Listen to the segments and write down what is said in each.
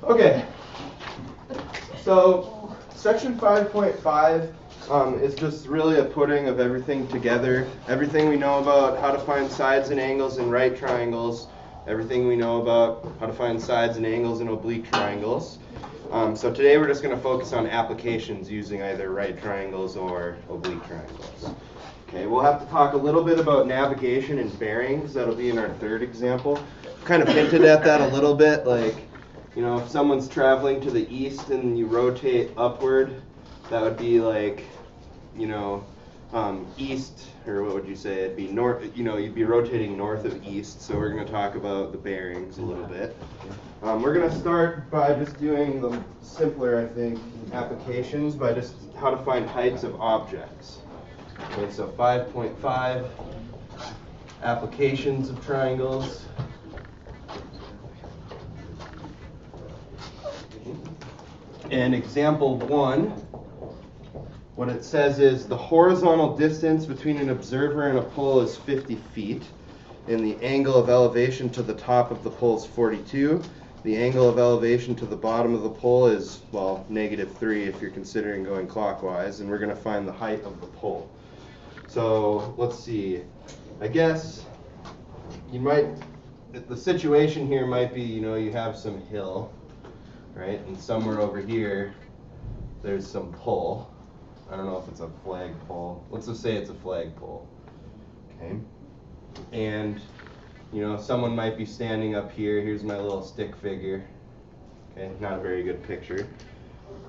Okay, so section 5.5 is just really a putting of everything together. Everything we know about how to find sides and angles in right triangles, everything we know about how to find sides and angles in oblique triangles. So today we're just going to focus on applications using either right triangles or oblique triangles. Okay, we'll have to talk a little bit about navigation and bearings. That'll be in our third example. Kind of hinted at that a little bit, like, you know, if someone's traveling to the east and you rotate upward, that would be like, you know, east, or what would you say? It'd be north, you know, you'd be rotating north of east. So we're going to talk about the bearings a little bit. We're going to start by just doing the simpler, I think, applications by just how to find heights of objects. Okay, so 5.5, applications of triangles. And example 1, what it says is the horizontal distance between an observer and a pole is 50 feet, and the angle of elevation to the top of the pole is 42. The angle of elevation to the bottom of the pole is, well, -3 if you're considering going clockwise, and we're going to find the height of the pole. So let's see. I guess you might, the situation here might be, you know, you have some hill, right? And somewhere over here, there's some pole. I don't know if it's a flag pole. Let's just say it's a flag pole. Okay. And, you know, someone might be standing up here. Here's my little stick figure. Okay, not a very good picture.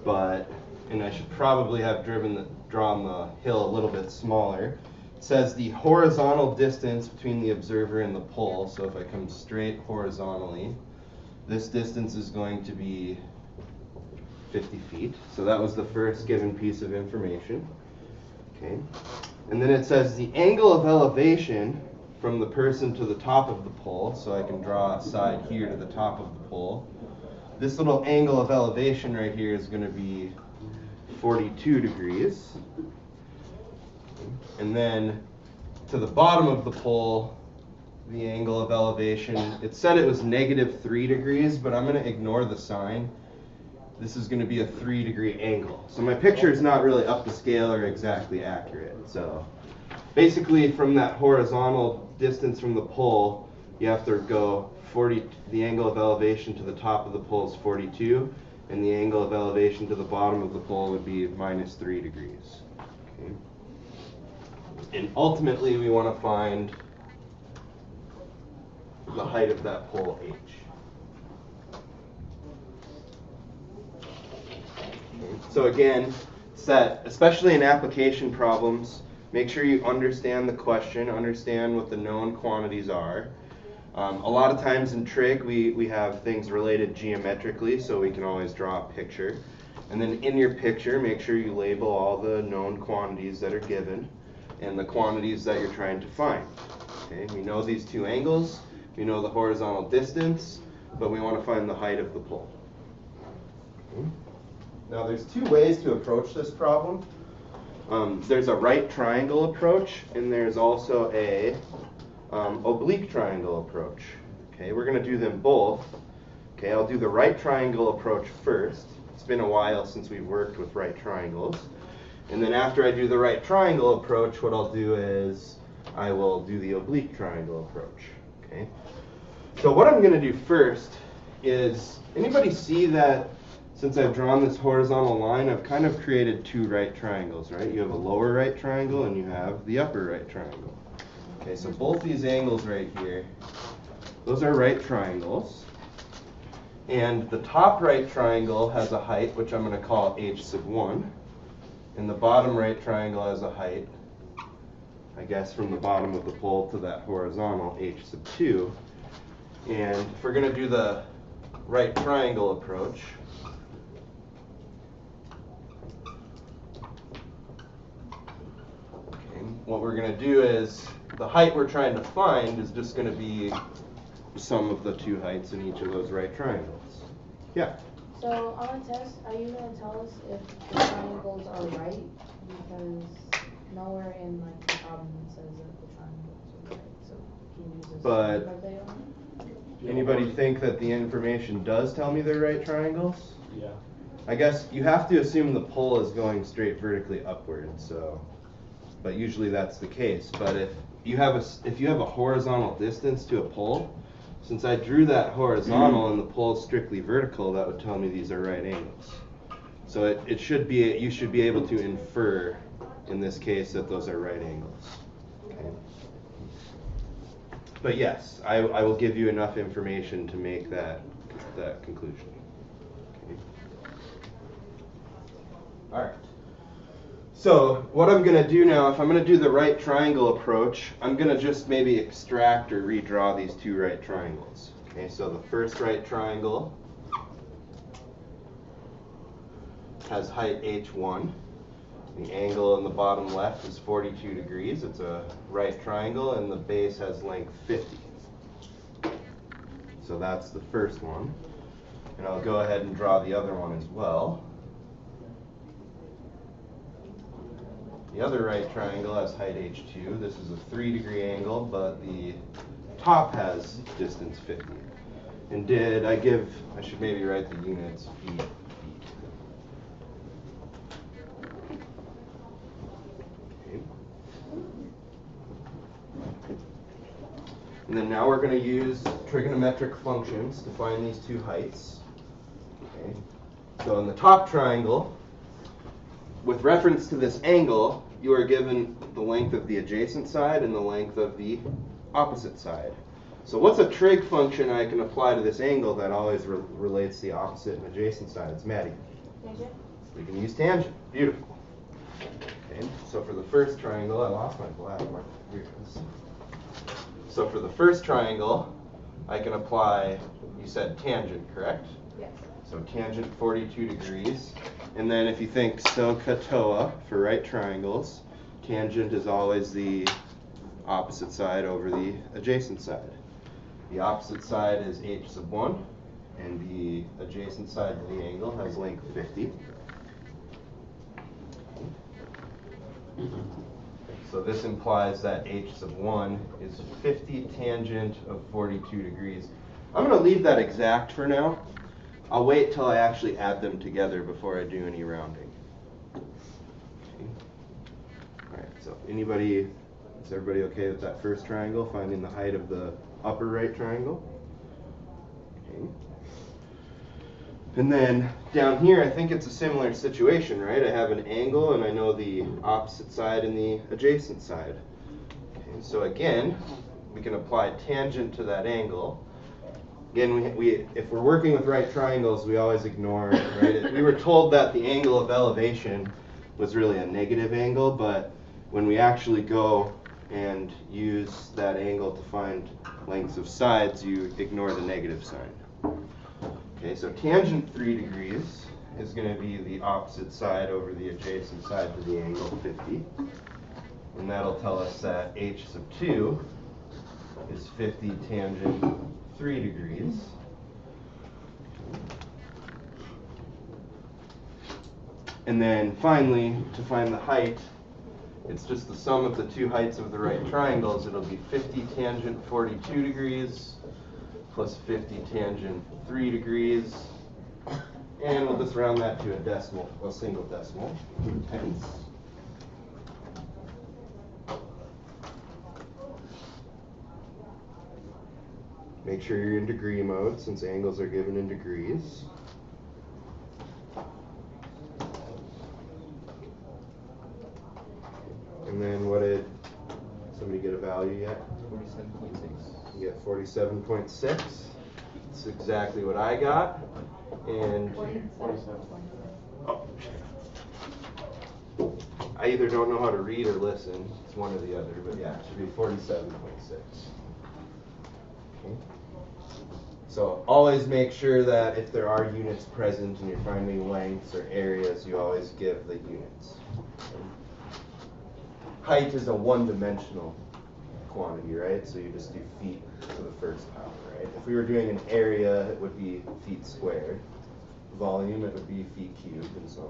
But, and I should probably have drawn the hill a little bit smaller. It says the horizontal distance between the observer and the pole. So if I come straight horizontally, this distance is going to be 50 feet. So that was the first given piece of information. Okay. And then it says the angle of elevation from the person to the top of the pole. So I can draw a side here to the top of the pole. This little angle of elevation right here is going to be 42 degrees. And then to the bottom of the pole, the angle of elevation, it said it was -3 degrees, but I'm going to ignore the sign. This is going to be a 3-degree angle. So my picture is not really up to scale or exactly accurate. So basically from that horizontal distance from the pole, you have to go 40, the angle of elevation to the top of the pole is 42, and the angle of elevation to the bottom of the pole would be -3 degrees. Okay. And ultimately we want to find the height of that pole H. Okay. So again, especially in application problems, make sure you understand the question, understand what the known quantities are. A lot of times in Trig we have things related geometrically, so we can always draw a picture. And then in your picture, make sure you label all the known quantities that are given and the quantities that you're trying to find. Okay, we know these two angles, we know the horizontal distance, but we want to find the height of the pole. Okay. Now there's two ways to approach this problem. There's a right triangle approach, and there's also a oblique triangle approach. Okay, we're going to do them both. Okay, I'll do the right triangle approach first. It's been a while since we've worked with right triangles. And then after I do the right triangle approach, what I'll do is I will do the oblique triangle approach. Okay. So what I'm going to do first is, anybody see that since I've drawn this horizontal line, I've kind of created two right triangles, right? You have a lower right triangle and you have the upper right triangle. Okay, so both these angles right here, those are right triangles. And the top right triangle has a height, which I'm going to call h1. And the bottom right triangle has a height, I guess, from the bottom of the pole to that horizontal, h2. And if we're going to do the right triangle approach, okay, what we're going to do is, the height we're trying to find is just going to be the sum of the two heights in each of those right triangles. Yeah? So on a test, are you going to tell us if the triangles are right? Because nowhere in like the problem it says that the triangles are right. So can you use this But that they are? Anybody think that the information does tell me they're right triangles? Yeah. I guess you have to assume the pole is going straight vertically upward, so, but usually that's the case. But if you have a horizontal distance to a pole, since I drew that horizontal and the pole is strictly vertical, that would tell me these are right angles. So you should be able to infer in this case that those are right angles. Okay. But yes, I will give you enough information to make that conclusion. Okay. All right. So what I'm going to do now, if I'm going to do the right triangle approach, I'm going to just maybe extract or redraw these two right triangles. Okay, so the first right triangle has height h1. The angle in the bottom left is 42 degrees. It's a right triangle, and the base has length 50. So that's the first one. And I'll go ahead and draw the other one as well. The other right triangle has height h2. This is a 3-degree angle, but the top has distance 50. And I should maybe write the units, feet. Okay. And then now we're going to use trigonometric functions to find these two heights. Okay. So in the top triangle, with reference to this angle, you are given the length of the adjacent side and the length of the opposite side. So what's a trig function I can apply to this angle that always relates the opposite and adjacent side? It's Maddie. Tangent. We can use tangent. Beautiful. Okay. So for the first triangle, I lost my black marker. Here it is. So for the first triangle, I can apply, you said tangent, correct? Yes. So tangent 42 degrees. And then if you think SOHCAHTOA for right triangles, tangent is always the opposite side over the adjacent side. The opposite side is h1, and the adjacent side to the angle has length 50. So this implies that h1 is 50 tangent of 42 degrees. I'm going to leave that exact for now. I'll wait till I actually add them together before I do any rounding. Okay. All right, so is everybody okay with that first triangle, finding the height of the upper right triangle? Okay. And then down here, I think it's a similar situation, right? I have an angle and I know the opposite side and the adjacent side. Okay, so again, we can apply tangent to that angle. Again, if we're working with right triangles, we always ignore, right? We were told that the angle of elevation was really a negative angle, but when we actually go and use that angle to find lengths of sides, you ignore the negative sign. Okay, so tangent 3 degrees is going to be the opposite side over the adjacent side to the angle 50. And that'll tell us that h sub 2 is 50 tangent 3 degrees. And then finally, to find the height, it's just the sum of the two heights of the right triangles. It'll be 50 tangent 42 degrees plus 50 tangent 3 degrees. And we'll just round that to a single decimal, tenths. Make sure you're in degree mode since angles are given in degrees. And then what did somebody get a value yet? 47.6. You get 47.6. That's exactly what I got. And 47. oh, I either don't know how to read or listen. It's one or the other, but yeah, it should be 47.6. Okay. So always make sure that if there are units present and you're finding lengths or areas, you always give the units. Height is a one-dimensional quantity, right? So you just do feet to the first power, right? If we were doing an area, it would be feet squared. Volume, it would be feet cubed, and so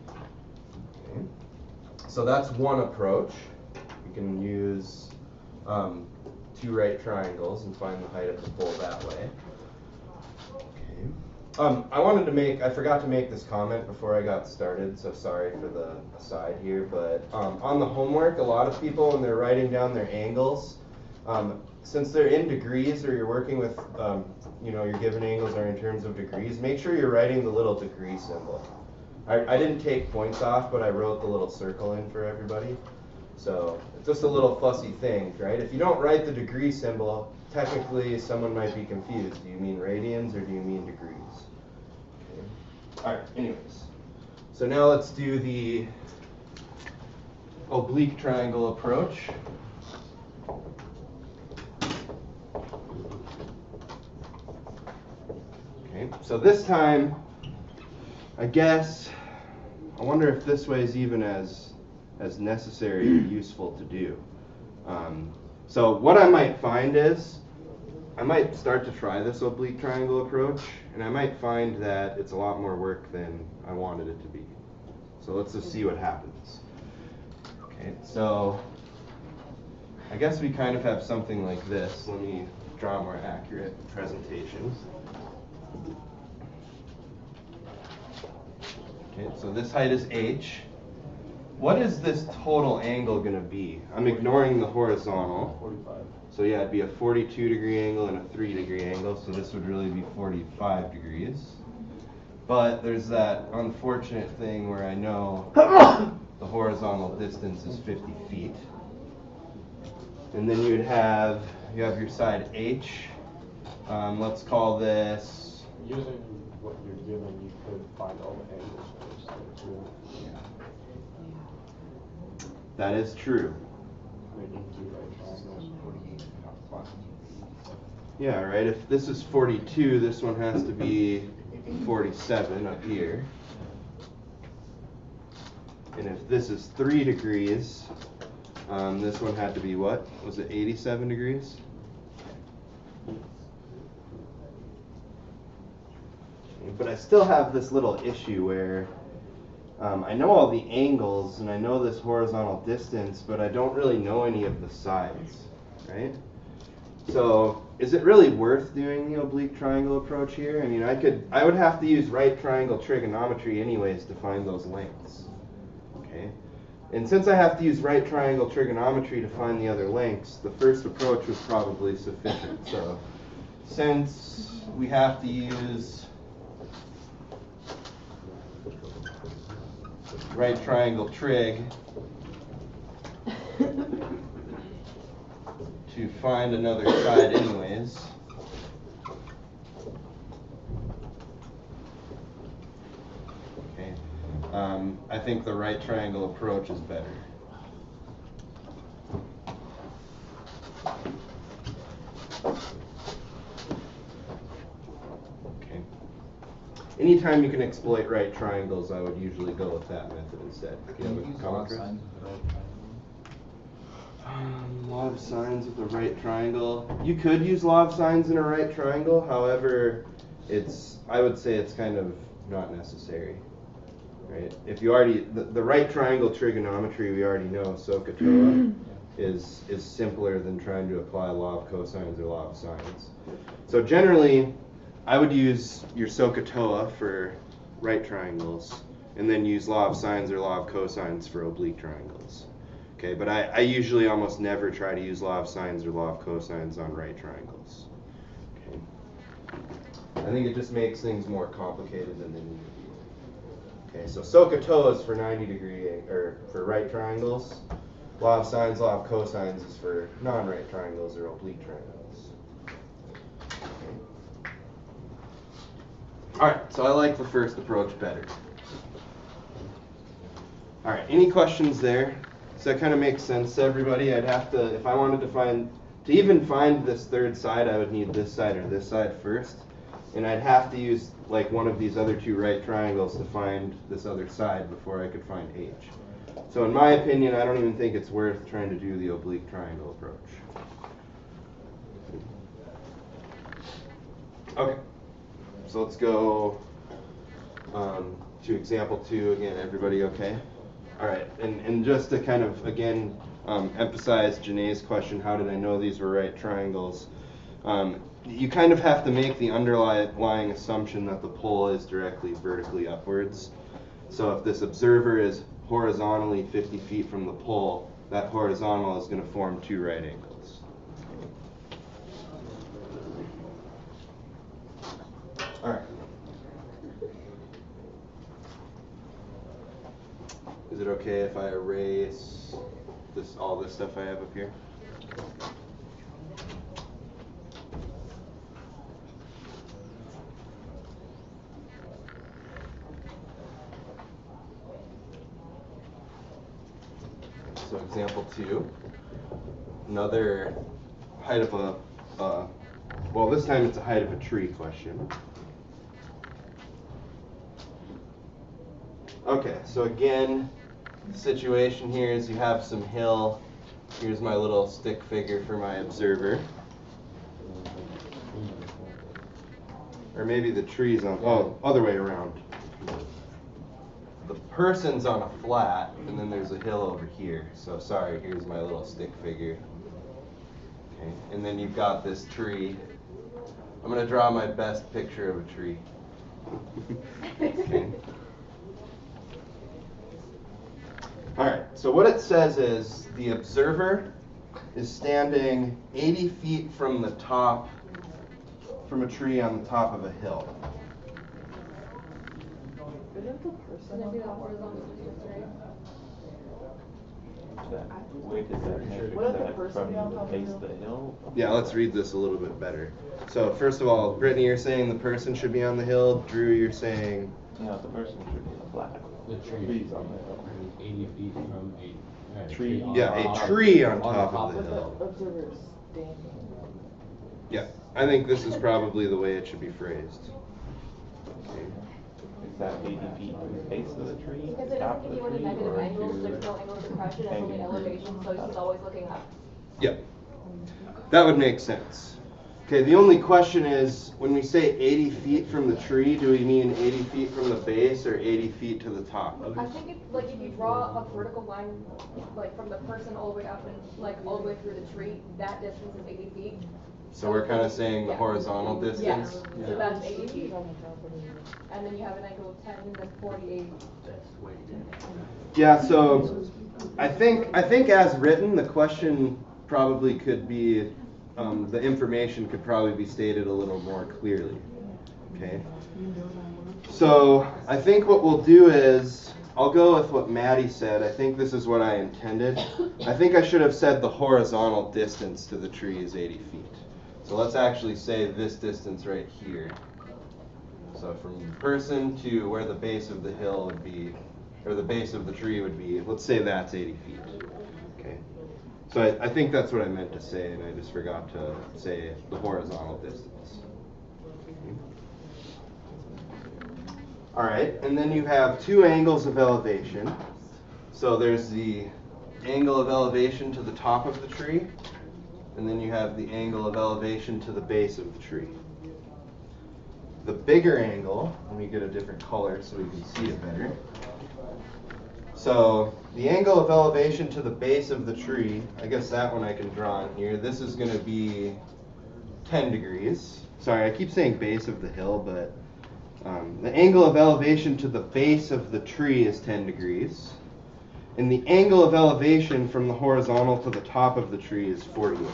on. Okay. So that's one approach. You can use two right triangles and find the height of the pole that way. Okay. I forgot to make this comment before I got started, so sorry for the aside here, but on the homework, a lot of people, when they're writing down their angles, since they're in degrees or you're working with, your given angles are in terms of degrees, make sure you're writing the little degree symbol. I didn't take points off, but I wrote the little circle in for everybody. So it's just a little fussy thing, right? If you don't write the degree symbol, technically someone might be confused. Do you mean radians or do you mean degrees? Okay. All right, anyways. So now let's do the oblique triangle approach. Okay, so this time, I guess, I wonder if this way is even as necessary or useful to do. So what I might find is, I might start to try this oblique triangle approach, and I might find that it's a lot more work than I wanted it to be. So let's just see what happens. Okay, so I guess we kind of have something like this. Let me draw a more accurate presentation. Okay, so this height is h. What is this total angle going to be? I'm ignoring the horizontal. 45. So yeah, it'd be a 42-degree angle and a 3-degree angle, so this would really be 45 degrees. But there's that unfortunate thing where I know the horizontal distance is 50 feet. And then you have your side h. Let's call this... Using what you're given, you could find all the angles first there too. Yeah. That is true. Making two right triangles. Yeah, right. If this is 42, this one has to be 47 up here. And if this is 3 degrees, this one had to be what? Was it 87 degrees? But I still have this little issue where I know all the angles and I know this horizontal distance, but I don't really know any of the sides, right? So is it really worth doing the oblique triangle approach here? I mean, I would have to use right triangle trigonometry anyways to find those lengths, okay? And since I have to use right triangle trigonometry to find the other lengths, the first approach was probably sufficient. So since we have to use right triangle trig to find another side anyways, okay, I think the right triangle approach is better. Okay. Anytime you can exploit right triangles, I would usually go with that method instead. Can you use law of signs with the right triangle? Law of signs with the right triangle. You could use law of signs in a right triangle. However, I would say it's kind of not necessary. Right? If you already the right triangle trigonometry we already know, SOHCAHTOA is simpler than trying to apply law of cosines or law of sines. So generally, I would use your SOHCAHTOA for right triangles, and then use law of sines or law of cosines for oblique triangles. Okay, but I usually almost never try to use law of sines or law of cosines on right triangles. Okay. I think it just makes things more complicated than they need to be. Okay, so SOHCAHTOA is for 90-degree or for right triangles. Law of sines, law of cosines is for non-right triangles or oblique triangles. Okay. All right, so I like the first approach better. All right, any questions there? Does that kind of make sense to everybody? I'd have to, if I wanted to even find this third side, I would need this side or this side first. And I'd have to use like one of these other two right triangles to find this other side before I could find H. So in my opinion, I don't even think it's worth trying to do the oblique triangle approach. Okay, so let's go to example 2 again. Everybody okay? All right, and just to kind of, again, emphasize Janae's question, how did I know these were right triangles? You kind of have to make the underlying assumption that the pole is directly vertically upwards. So if this observer is horizontally 50 feet from the pole, that horizontal is going to form two right angles. All right. Is it okay if I erase all this stuff I have up here? So example 2, another height of well, this time it's a height of a tree question. Okay, so again, the situation here is you have some hill. Here's my little stick figure for my observer. Or maybe the tree's on, other way around. The person's on a flat, and then there's a hill over here. So sorry, here's my little stick figure. Okay, and then you've got this tree. I'm going to draw my best picture of a tree. Okay. All right, so what it says is the observer is standing 80 feet from the top, from a tree on the top of a hill. Isn't the person on top of the tree? Wait, does that measure that from the base of the hill? Yeah, let's read this a little bit better. So first of all, Brittany, you're saying the person should be on the hill. Drew, you're saying... Yeah, the person should be on the flat. The tree's on the hill. 80 feet from a Tree. Yeah, a tree on top of the hill. Observer standing. Yeah, I think this is probably the way it should be phrased. Okay. Is that 80 feet from the base of the tree? Because it doesn't give you any negative angles, there's no angle of depression, it's only elevation, so he's always looking up. Yeah, that would make sense. Okay, the only question is, when we say 80 feet from the tree, do we mean 80 feet from the base or 80 feet to the top? I think if you draw a vertical line, like from the person all the way up and like all the way through the tree, that distance is 80 feet. So we're kind of saying the horizontal distance? Yeah, so that's 80 feet. And then you have an angle of 10, that's 48. Yeah, so I think as written, the question probably could be, the information could probably be stated a little more clearly. Okay. So I think what we'll do is, I'll go with what Maddie said. I think this is what I intended. I think I should have said the horizontal distance to the tree is 80 feet. So let's actually say this distance right here. So from the person to where the base of the hill would be, or the base of the tree would be, let's say that's 80 feet. Okay. So I think that's what I meant to say, and I just forgot to say the horizontal distance. Okay. All right, and then you have two angles of elevation. So there's the angle of elevation to the top of the tree, and then you have the angle of elevation to the base of the tree. The bigger angle, let me get a different color so we can see it better. So the angle of elevation to the base of the tree, I guess that one I can draw in here. This is going to be 10 degrees. Sorry, I keep saying base of the hill, but the angle of elevation to the base of the tree is 10 degrees. And the angle of elevation from the horizontal to the top of the tree is 48.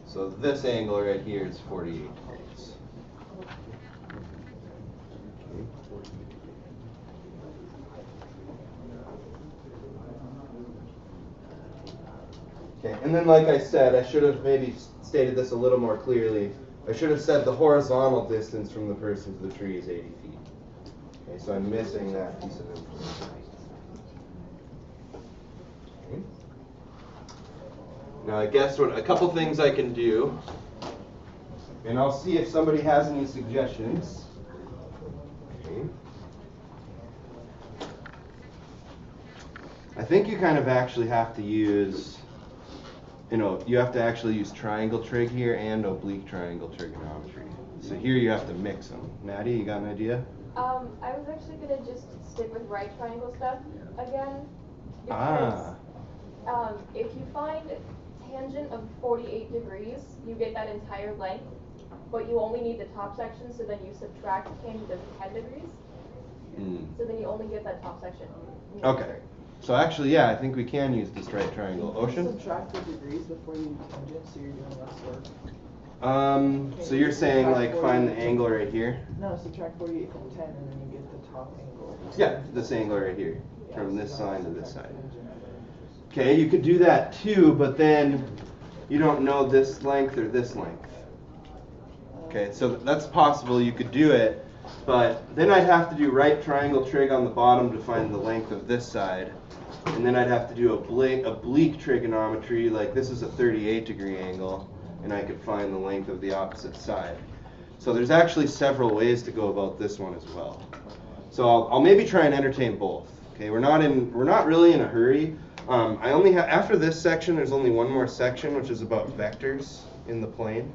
So this angle right here is 48 degrees. Okay, and then like I said, I should have maybe stated this a little more clearly. I should have said the horizontal distance from the person to the tree is 80 feet. Okay, so I'm missing that piece of information. Okay. Now I guess a couple things I can do, and I'll see if somebody has any suggestions. Okay. I think you kind of actually have to use, you have to actually use triangle trig here and oblique triangle trigonometry. So here you have to mix them. Maddie, you got an idea? I was actually going to just stick with right triangle stuff again. Ah. If you find tangent of 48 degrees, you get that entire length, but you only need the top section, so then you subtract tangent of 10 degrees. So then you only get that top section. Okay. So actually, yeah, I think we can use this right triangle. Ocean? Subtract the degrees before you tangent, so you're doing less work. So you're saying like find the angle right here? No, subtract 48 from 10 and then you get the top angle. Yeah, this angle right here, from this side to this side. Okay, you could do that too, but then you don't know this length or this length. Okay, so that's possible, you could do it, but then I'd have to do right triangle trig on the bottom to find the length of this side. And then I'd have to do oblique trigonometry, like this is a 38-degree angle, and I could find the length of the opposite side. So there's actually several ways to go about this one as well. So I'll maybe try and entertain both. Okay, we're not really in a hurry. I only have, after this section, there's only one more section, which is about vectors in the plane.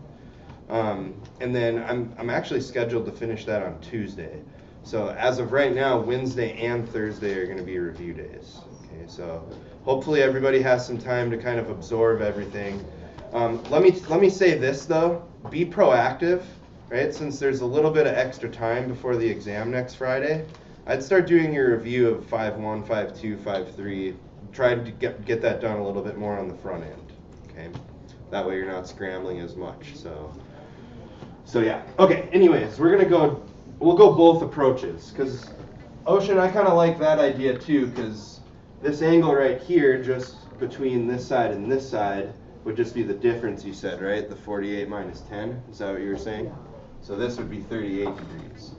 And then I'm actually scheduled to finish that on Tuesday. So as of right now, Wednesday and Thursday are going to be review days. Okay, so hopefully everybody has some time to kind of absorb everything. Let me say this though, be proactive, right? Since there's a little bit of extra time before the exam next Friday, I'd start doing your review of 5.1, 5.2, 5.3. Try to get that done a little bit more on the front end. Okay, that way you're not scrambling as much. So yeah. Okay. Anyways, we'll go both approaches because Ocean, I kind of like that idea too because this angle right here, just between this side and this side, would just be the difference you said, right? The 48 minus 10. Is that what you were saying? So this would be 38 degrees.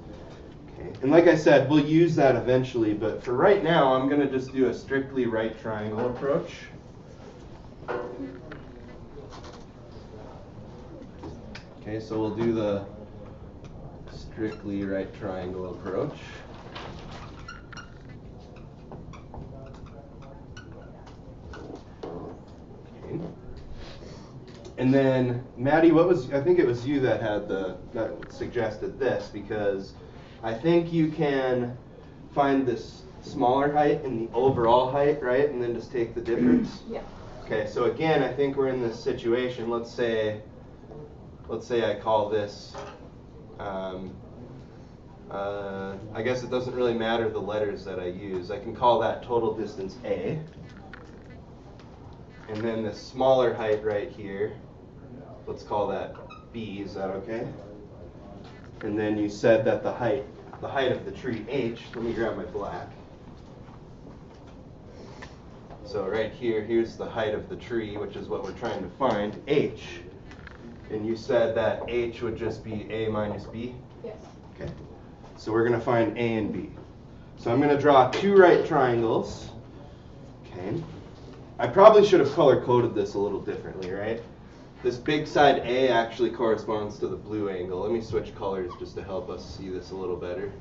Okay. And like I said, we'll use that eventually, but for right now, I'm going to just do a strictly right triangle approach. Okay, so we'll do the strictly right triangle approach. Okay. And then, Maddie, I think it was you that that suggested this, because I think you can find this smaller height and the overall height, right? And then just take the difference? Yeah. Okay, so again, I think we're in this situation. Let's say I call this, I guess it doesn't really matter the letters that I use. I can call that total distance A. And then the smaller height right here, let's call that B, is that okay? And then you said that the height of the tree H, let me grab my black. So right here, here's the height of the tree, which is what we're trying to find, H. And you said that H would just be A minus B? Yes. Okay. So we're going to find A and B. So I'm going to draw two right triangles. Okay. I probably should have color-coded this a little differently, right? This big side A actually corresponds to the blue angle. Let me switch colors just to help us see this a little better.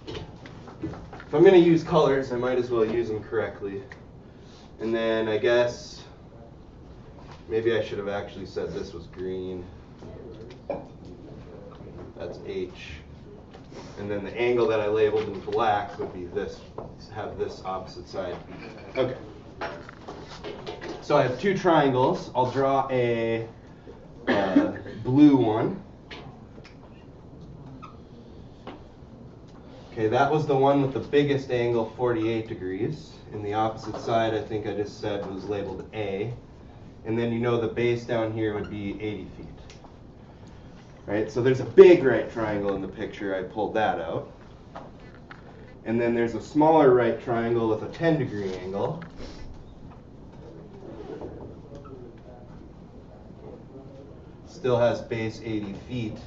If I'm going to use colors, I might as well use them correctly. And then I guess maybe I should have actually said this was green. That's H. And then the angle that I labeled in black would be this, have this opposite side be. Okay. So I have two triangles. I'll draw a blue one. Okay, that was the one with the biggest angle, 48 degrees. And the opposite side, I think I just said, was labeled A. And then you know the base down here would be 80 feet. Right, so there's a big right triangle in the picture. I pulled that out. And then there's a smaller right triangle with a 10-degree angle. Still has base 80 feet.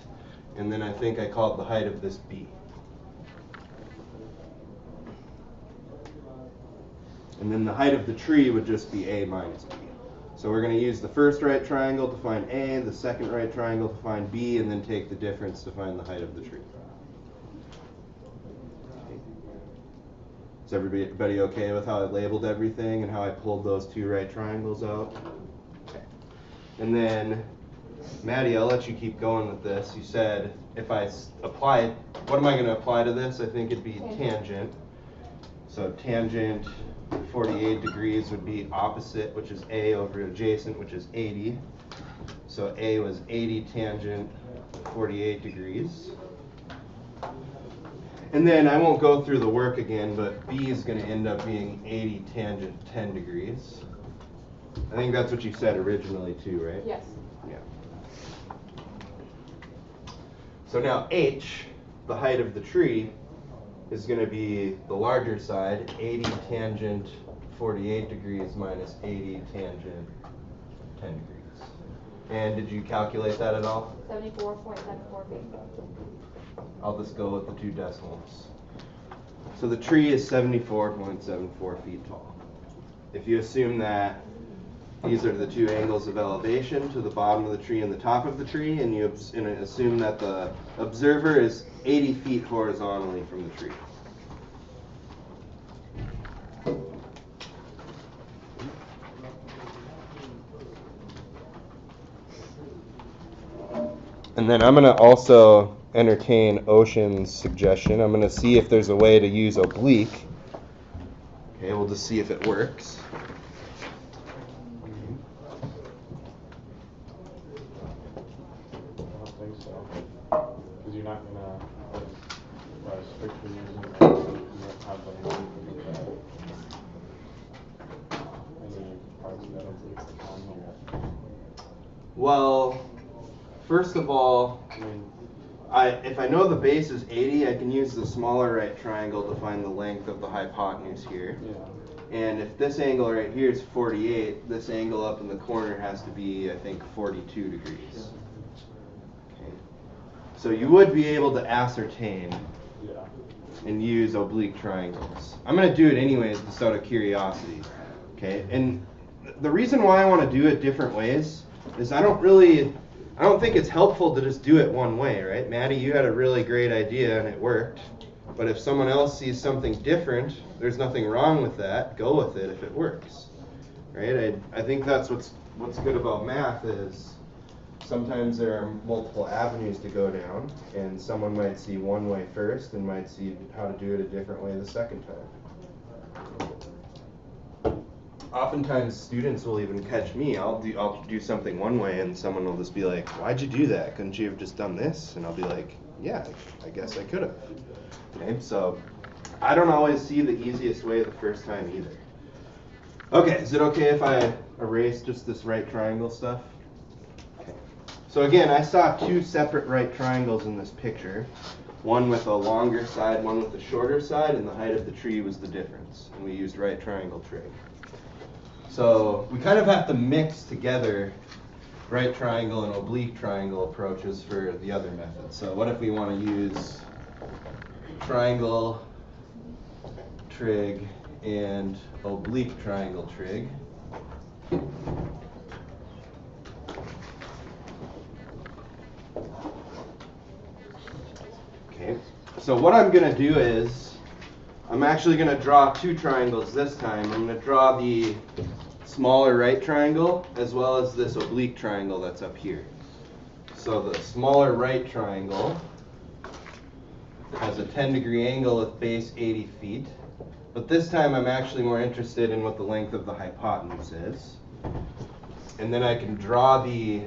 And then I think I called the height of this B. And then the height of the tree would just be A minus B. So we're going to use the first right triangle to find A, the second right triangle to find B, and then take the difference to find the height of the tree. Okay. Is everybody okay with how I labeled everything and how I pulled those two right triangles out? Okay. And then, Maddie, I'll let you keep going with this. You said if I apply, what am I going to apply to this? I think it'd be tangent. So tangent 48 degrees would be opposite, which is A, over adjacent, which is 80. So A was 80 tangent 48 degrees. And then I won't go through the work again, but B is going to end up being 80 tangent 10 degrees. I think that's what you said originally too, right? Yes. Yeah. So now H, the height of the tree, is going to be the larger side, 80 tangent 48 degrees minus 80 tangent 10 degrees. And did you calculate that at all? 74.74 feet. I'll just go with the 2 decimals. So the tree is 74.74 feet tall. If you assume that these are the 2 angles of elevation to the bottom of the tree and the top of the tree, and you assume that the observer is 80 feet horizontally from the tree. And then I'm going to also entertain Ocean's suggestion. I'm going to see if there's a way to use oblique. Okay, we'll just see if it works. I don't think so. Because you're not gonna, strictly using it, you don't have the length of any parts of that oblique triangle. Well, first of all, I mean, if I know the base is 80, I can use the smaller right triangle to find the length of the hypotenuse here. yeah. And if this angle right here is 48, this angle up in the corner has to be, I think, 42 degrees. Okay. So you would be able to ascertain Yeah. and use oblique triangles. I'm going to do it anyways, just out of curiosity. Okay. And the reason why I want to do it different ways is I don't think it's helpful to just do it one way, right? Maddie, you had a really great idea and it worked. But if someone else sees something different, there's nothing wrong with that. Go with it if it works, right? I think that's what's good about math is sometimes there are multiple avenues to go down, and someone might see one way first and might see how to do it a different way the second time. Oftentimes students will even catch me. I'll do something one way, and someone will just be like, "Why'd you do that? Couldn't you have just done this?" And I'll be like, "Yeah, I guess I could have." Okay, so I don't always see the easiest way the first time either. Okay, is it okay if I erase just this right triangle stuff? Okay. So again, I saw 2 separate right triangles in this picture. One with a longer side, one with a shorter side, and the height of the tree was the difference. And we used right triangle trig. So we kind of have to mix together right triangle and oblique triangle approaches for the other method. So what if we want to use triangle trig and oblique triangle trig? Okay, so what I'm going to do is I'm actually going to draw 2 triangles this time. I'm going to draw the smaller right triangle as well as this oblique triangle that's up here. So the smaller right triangle has a 10-degree angle with base 80 feet. But this time I'm actually more interested in what the length of the hypotenuse is. And then I can draw the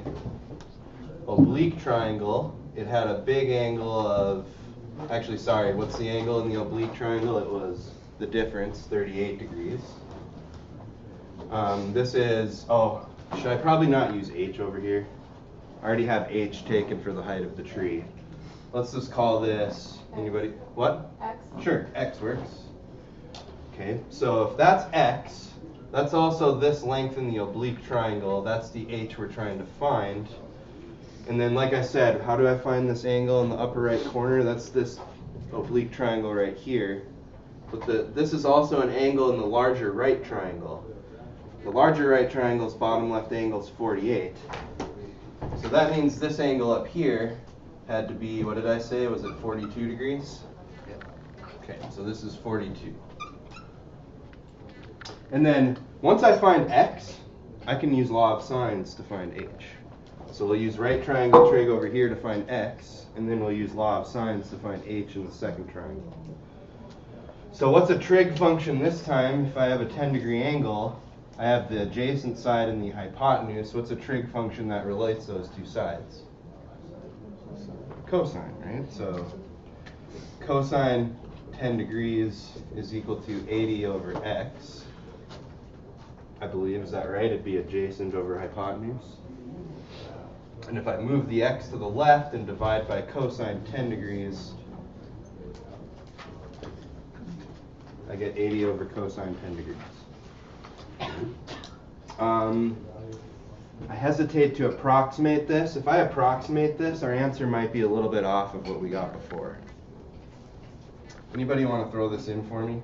oblique triangle. It had a big angle of, actually sorry, what's the angle in the oblique triangle? It was the difference, 38 degrees. This is, should I probably not use H over here? I already have H taken for the height of the tree. Let's just call this, anybody, what? X. Sure, X works. Okay, so if that's X, that's also this length in the oblique triangle. That's the H we're trying to find. And then, like I said, how do I find this angle in the upper right corner? That's this oblique triangle right here. But this is also an angle in the larger right triangle. The larger right triangle's bottom left angle is 48. So that means this angle up here had to be, what did I say? Was it 42 degrees? Yep. Okay, so this is 42. And then once I find X, I can use law of sines to find H. So we'll use right triangle trig over here to find X, and then we'll use law of sines to find H in the second triangle. So what's a trig function this time? If I have a 10-degree angle, I have the adjacent side and the hypotenuse. What's a trig function that relates those two sides? Cosine, right? So cosine 10 degrees is equal to 80 over x. I believe, is that right? It'd be adjacent over hypotenuse. And if I move the x to the left and divide by cosine 10 degrees, I get 80 over cosine 10 degrees. I hesitate to approximate this. If I approximate this, our answer might be a little bit off of what we got before. Anybody want to throw this in for me?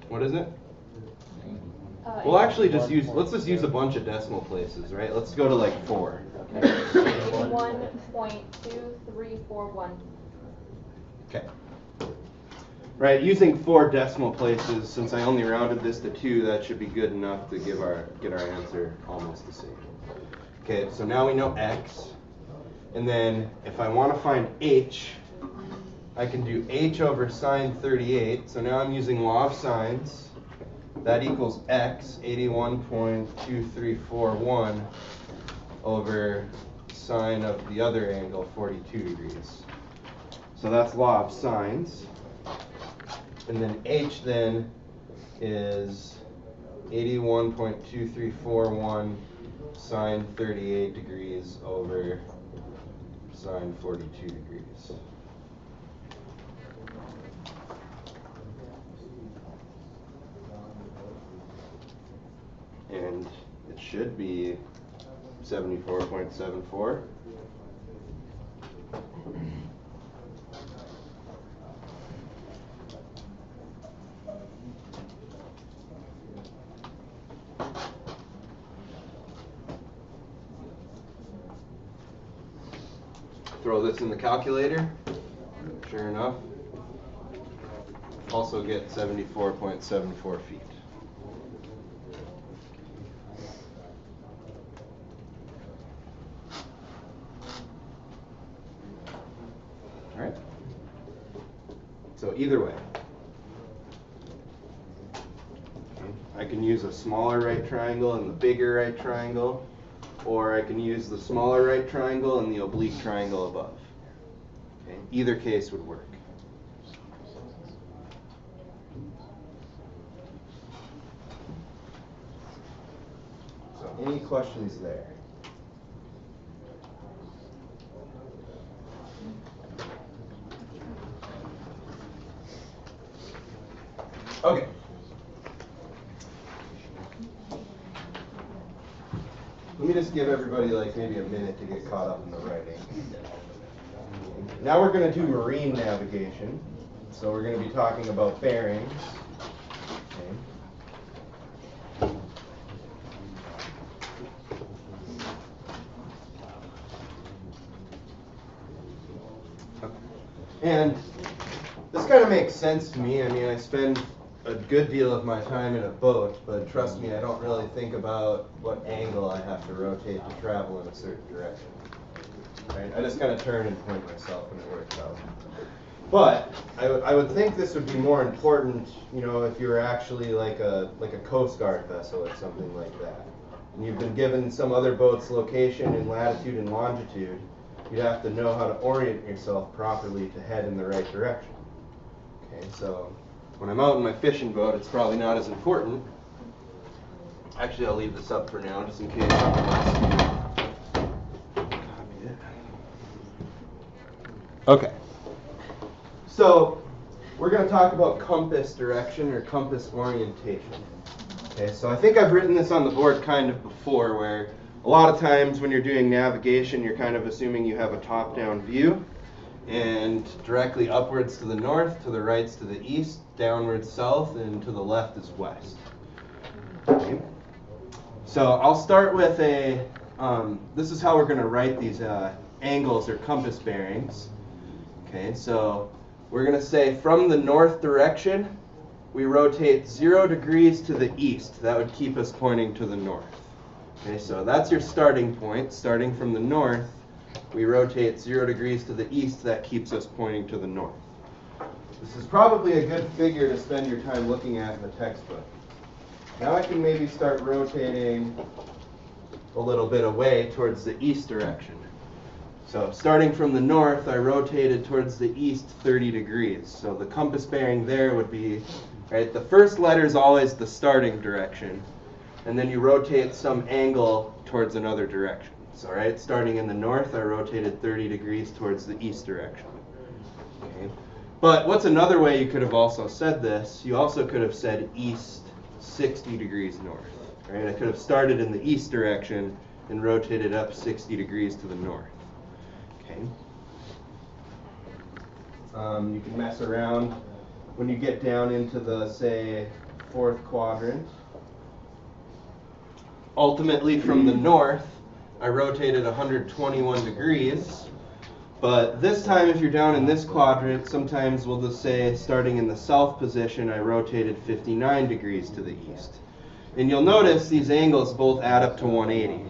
What is it? We'll actually just let's just use a bunch of decimal places, right? Let's go to like 4. 81.2341. Okay. Right, using 4 decimal places, since I only rounded this to 2, that should be good enough to get our answer almost the same. Okay, so now we know x. And then if I want to find h, I can do h over sine 38. So now I'm using law of sines. That equals x, 81.2341 over sine of the other angle, 42 degrees. So that's law of sines. And then h then is 81.2341 sine 38 degrees over sine 42 degrees. And it should be 74.74. Throw this in the calculator. Sure enough, also get 74.74 feet. All right. So either way, I can use a smaller right triangle and the bigger right triangle, or I can use the smaller right triangle and the oblique triangle above. Okay? Either case would work. So any questions there? Okay. Let me just give everybody like maybe a minute to get caught up in the writing. Now we're going to do marine navigation. So we're going to be talking about bearings. Okay. And this kind of makes sense to me. I mean, I spend a good deal of my time in a boat, but trust me, I don't really think about what angle I have to rotate to travel in a certain direction. Right? I just kind of turn and point myself and it works out. But I would think this would be more important, you know, if you were actually like a Coast Guard vessel or something like that. And you've been given some other boat's location in latitude and longitude, you'd have to know how to orient yourself properly to head in the right direction. Okay, so when I'm out in my fishing boat, it's probably not as important. Actually, I'll leave this up for now, just in case. Copy it. Okay. So we're going to talk about compass direction or compass orientation. Okay, so I think I've written this on the board kind of before, where a lot of times when you're doing navigation, you're kind of assuming you have a top-down view. And directly upwards to the north, to the right to the east, downwards south, and to the left is west. Okay. So I'll start with this is how we're going to write these angles or compass bearings. Okay, so we're going to say from the north direction, we rotate 0 degrees to the east. That would keep us pointing to the north. Okay, so that's your starting point. Starting from the north, We rotate 0 degrees to the east, that keeps us pointing to the north. This is probably a good figure to spend your time looking at in the textbook. Now I can maybe start rotating a little bit away towards the east direction. So starting from the north, I rotated towards the east 30 degrees. So the compass bearing there would be, right, the first letter is always the starting direction, and then you rotate some angle towards another direction. So right, starting in the north, I rotated 30 degrees towards the east direction. Okay. But what's another way you could have also said this? You also could have said east 60 degrees north. Right? I could have started in the east direction and rotated up 60 degrees to the north. Okay. You can mess around when you get down into the, say, fourth quadrant. Ultimately, from the north, I rotated 121 degrees. But this time, if you're down in this quadrant, sometimes we'll just say, starting in the south position, I rotated 59 degrees to the east. And you'll notice these angles both add up to 180.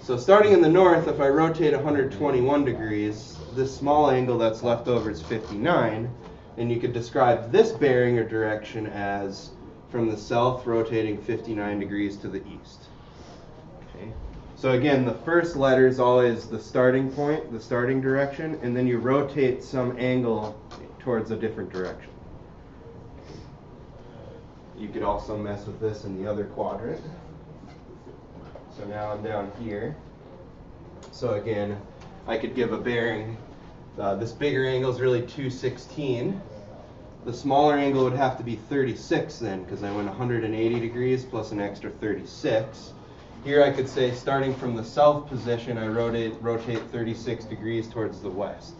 So starting in the north, if I rotate 121 degrees, this small angle that's left over is 59. And you could describe this bearing or direction as from the south rotating 59 degrees to the east. Okay. So again, the first letter is always the starting point, the starting direction, and then you rotate some angle towards a different direction. You could also mess with this in the other quadrant. So now I'm down here. So again, I could give a bearing. This bigger angle is really 216. The smaller angle would have to be 36 then, because I went 180 degrees plus an extra 36. Here I could say, starting from the south position, I rotate 36 degrees towards the west.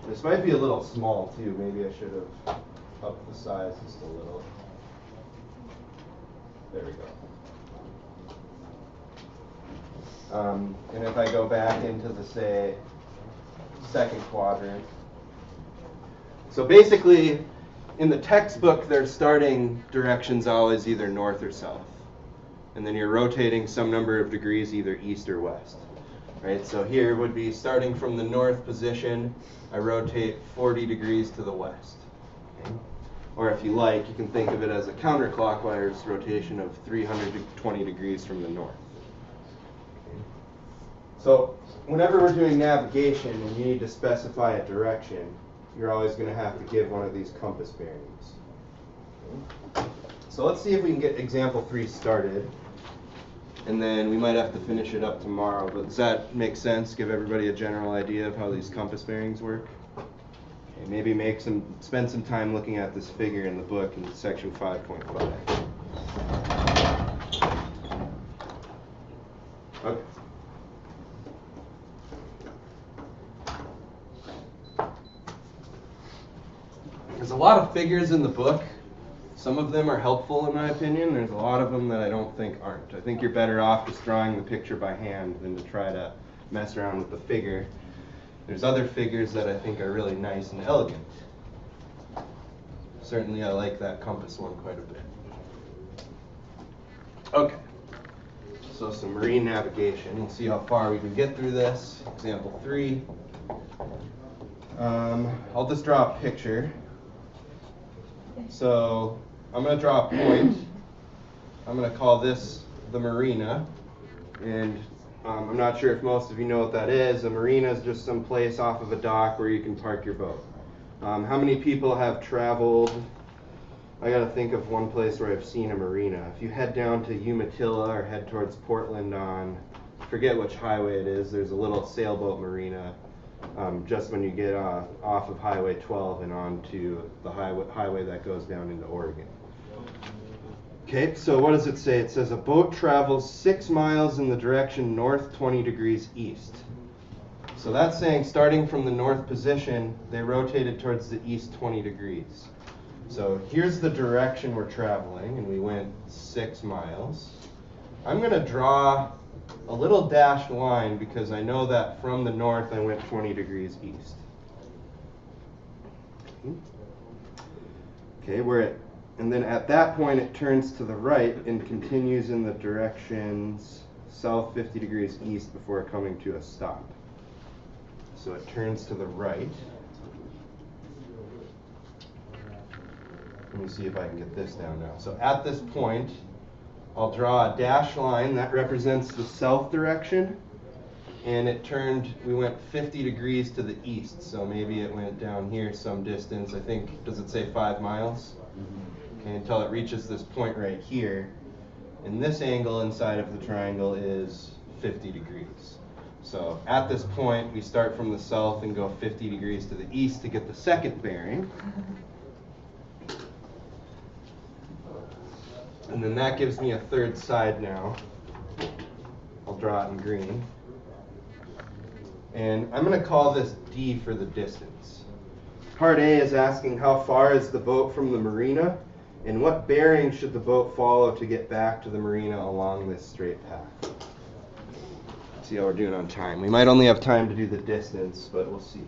This might be a little small too. Maybe I should have upped the size just a little. There we go. And if I go back into the, say, second quadrant. So basically, in the textbook, their starting direction's always either north or south. And then you're rotating some number of degrees either east or west. Right? So here would be starting from the north position, I rotate 40 degrees to the west. Okay? Or if you like, you can think of it as a counterclockwise rotation of 320 degrees from the north. Okay? So whenever we're doing navigation and you need to specify a direction, you're always going to have to give one of these compass bearings. Okay? So let's see if we can get example 3 started. And then we might have to finish it up tomorrow. But does that make sense? Give everybody a general idea of how these compass bearings work? Okay, maybe spend some time looking at this figure in the book in section 5.5. Okay. There's a lot of figures in the book. Some of them are helpful in my opinion. There's a lot of them that I don't think aren't. I think you're better off just drawing the picture by hand than to try to mess around with the figure. There's other figures that I think are really nice and elegant. Certainly I like that compass one quite a bit. Okay. So some marine navigation. We'll see how far we can get through this. Example 3. I'll just draw a picture. So I'm going to draw a point. I'm going to call this the marina. And I'm not sure if most of you know what that is. A marina is just some place off of a dock where you can park your boat. How many people have traveled? I got to think of one place where I've seen a marina. If you head down to Umatilla or head towards Portland on, forget which highway it is, there's a little sailboat marina just when you get off of Highway 12 and onto the highway that goes down into Oregon. Okay, so what does it say? It says a boat travels 6 miles in the direction north 20 degrees east. So that's saying starting from the north position, they rotated towards the east 20 degrees. So here's the direction we're traveling, and we went 6 miles. I'm going to draw a little dashed line because I know that from the north I went 20 degrees east. Okay, and then at that point it turns to the right and continues in the directions south 50 degrees east before coming to a stop. so it turns to the right. Let me see if I can get this down now. So at this point, I'll draw a dashed line that represents the south direction, and it turned, we went 50 degrees to the east, so maybe it went down here some distance. I think, does it say 5 miles? Okay, until it reaches this point right here. And this angle inside of the triangle is 50 degrees. So at this point, we start from the south and go 50 degrees to the east to get the second bearing. And then that gives me a third side now. I'll draw it in green. And I'm going to call this D for the distance. Part A is asking how far is the boat from the marina, and what bearing should the boat follow to get back to the marina along this straight path. Let's see how we're doing on time. We might only have time to do the distance, but we'll see.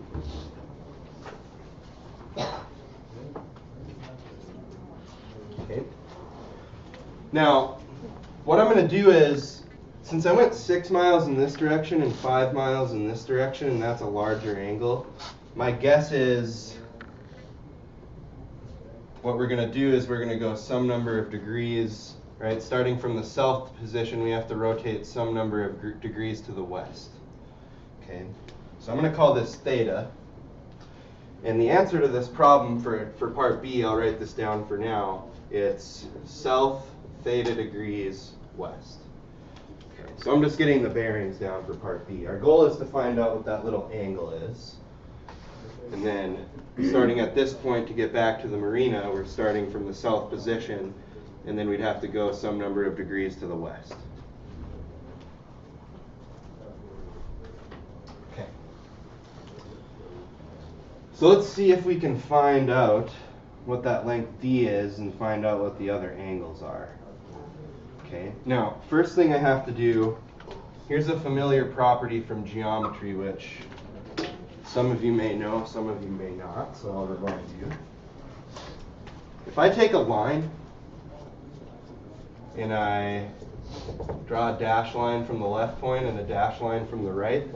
Okay. Now, what I'm going to do is, since I went 6 miles in this direction and 5 miles in this direction, and that's a larger angle, my guess is what we're going to do is we're going to go some number of degrees, right? Starting from the south position, we have to rotate some number of degrees to the west. Okay, so I'm going to call this theta. And the answer to this problem for part B, I'll write this down for now, it's south theta degrees west. Okay, so I'm just getting the bearings down for part B. Our goal is to find out what that little angle is. And then starting at this point to get back to the marina, we're starting from the south position, and then we'd have to go some number of degrees to the west. Okay. So let's see if we can find out what that length D is and find out what the other angles are. Okay, now first thing I have to do, here's a familiar property from geometry which some of you may know, some of you may not, so I'll remind you. If I take a line and I draw a dash line from the left point and a dash line from the right,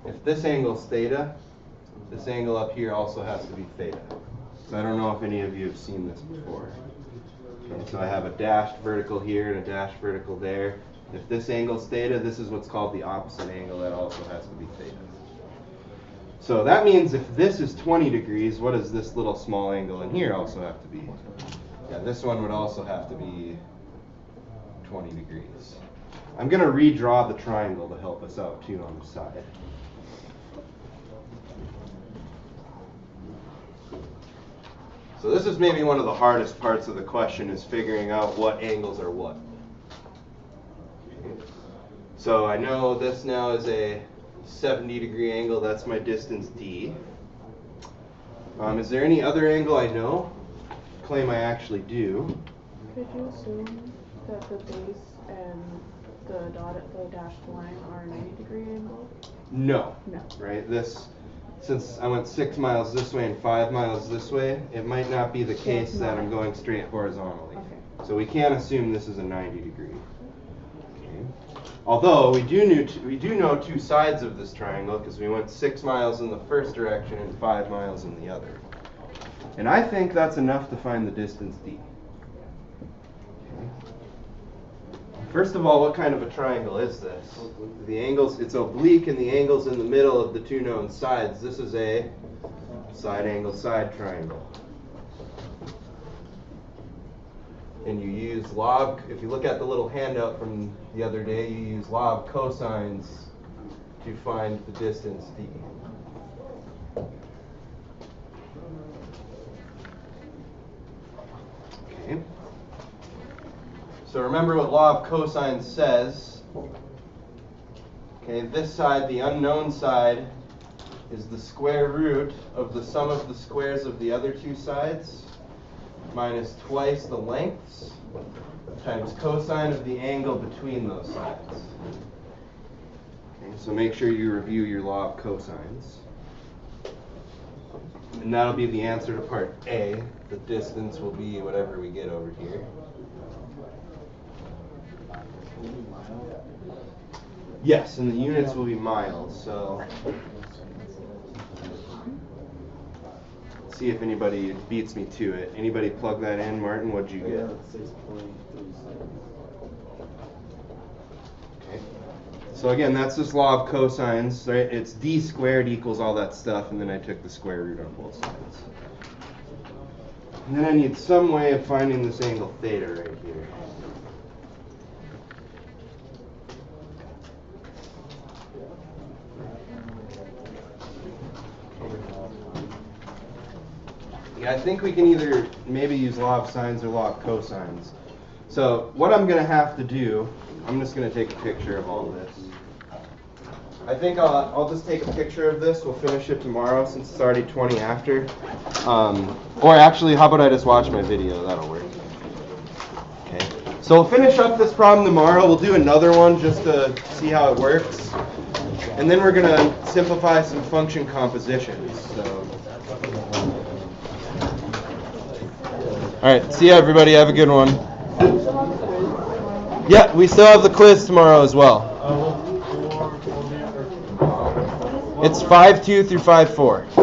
if this angle is theta, this angle up here also has to be theta. So I don't know if any of you have seen this before. Okay, so I have a dashed vertical here and a dashed vertical there. If this angle is theta, this is what's called the opposite angle. That also has to be theta. So that means if this is 20 degrees, what does this little small angle in here also have to be? Yeah, this one would also have to be 20 degrees. I'm going to redraw the triangle to help us out too on the side. So this is maybe one of the hardest parts of the question, is figuring out what angles are what. Okay. So I know this now is a 70-degree angle. That's my distance D. Is there any other angle I know? Claim I actually do. Could you assume that the base and the dashed line are a 90-degree angle? No. No. Right? This, since I went 6 miles this way and 5 miles this way, it might not be the case that I'm going straight horizontally. Okay. So we can't assume this is a 90-degree. Okay. Although we do know two sides of this triangle, because we went 6 miles in the first direction and 5 miles in the other. And I think that's enough to find the distance D. Okay. First of all, what kind of a triangle is this? The angles, it's oblique, and the angle's in the middle of the two known sides. This is a side angle side triangle. And you use log, if you look at the little handout from the other day, you use log cosines to find the distance D. Okay. So remember what law of cosine says. Okay, this side, the unknown side, is the square root of the sum of the squares of the other two sides minus twice the lengths times cosine of the angle between those sides. Okay, so make sure you review your law of cosines. And that'll be the answer to part A. The distance will be whatever we get over here. Yes, and the units will be miles. So see if anybody beats me to it. Anybody plug that in? Martin, what'd you get? 6.37. Okay. So again, that's just law of cosines, right? It's d squared equals all that stuff, and then I took the square root on both sides. And then I need some way of finding this angle theta right here. Yeah, I think we can either maybe use law of sines or law of cosines. So what I'm going to have to do, I'm just going to take a picture of all this. I think I'll just take a picture of this. We'll finish it tomorrow since it's already 20 after. Or actually, how about I just watch my video? That'll work. Okay. So we'll finish up this problem tomorrow. We'll do another one just to see how it works. And then we're going to simplify some function compositions. So. All right. See you, everybody. Have a good one. Yeah, we still have the quiz tomorrow as well. It's 5.2 through 5.4.